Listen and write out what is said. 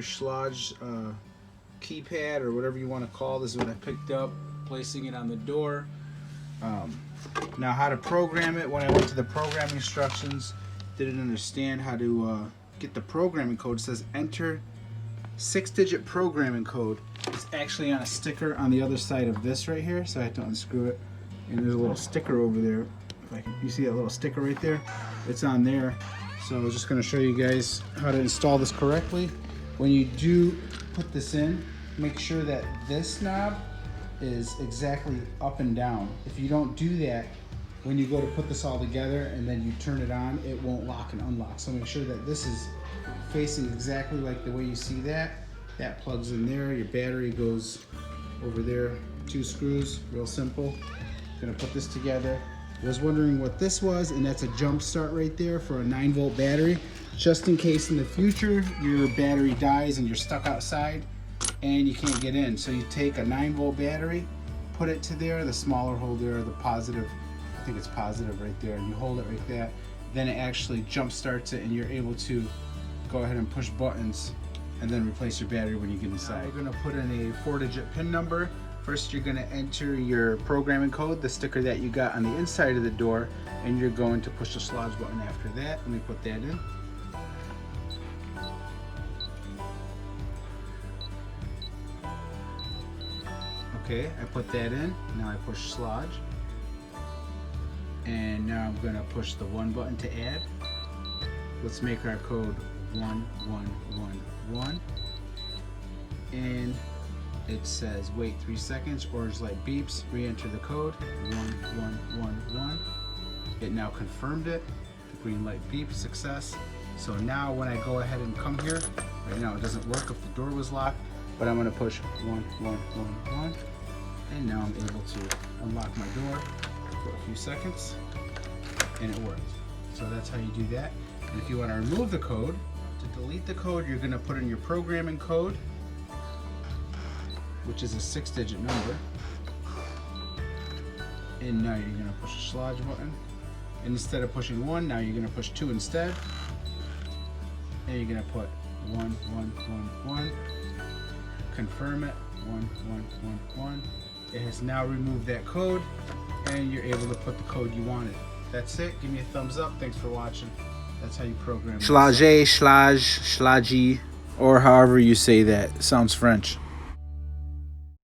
Schlage keypad, or whatever you want to call this. Is what I picked up, placing it on the door. Now how to program it. When I went to the programming instructions, didn't understand how to get the programming code. It says enter 6-digit programming code. It's actually on a sticker on the other side of this right here, so I had to unscrew it. And there's a little sticker over there. You see that little sticker right there? It's on there. So I was just going to show you guys how to install this correctly. When you do put this in, make sure that this knob is exactly up and down. If you don't do that, when you go to put this all together and then you turn it on, it won't lock and unlock. So make sure that this is facing exactly like the way you see that. That plugs in there. Your battery goes over there. 2 screws, real simple. Gonna put this together. I was wondering what this was, and that's a jump start right there for a 9-volt battery, just in case in the future your battery dies and you're stuck outside and you can't get in. So you take a 9-volt battery, put it to there, the smaller hole there, the positive, I think it's positive right there, and you hold it right there. Then it actually jump starts it, and you're able to go ahead and push buttons and then replace your battery when you get inside. We're gonna put in a 4-digit PIN number. First, you're going to enter your programming code, the sticker that you got on the inside of the door, and you're going to push the Schlage button after that. Let me put that in. Okay, I put that in. Now I push Schlage. And now I'm going to push the 1 button to add. Let's make our code 1111. And it says wait 3 seconds, orange light beeps, re-enter the code 1111. It now confirmed it. The green light beeps, success. So now when I go ahead and come here, right now it doesn't work if the door was locked, but I'm going to push 1111, and now I'm able to unlock my door for a few seconds, and it worked. So that's how you do that. And if you want to remove the code, to delete the code, you're going to put in your programming code, which is a 6-digit number. And now you're going to push the Schlage button. And instead of pushing 1, now you're going to push 2 instead. And you're going to put 1111. Confirm it. 1111. It has now removed that code, and you're able to put the code you wanted. That's it. Give me a thumbs up. Thanks for watching. That's how you program it. Schlage, Schlage, Schlage, or however you say that. It sounds French.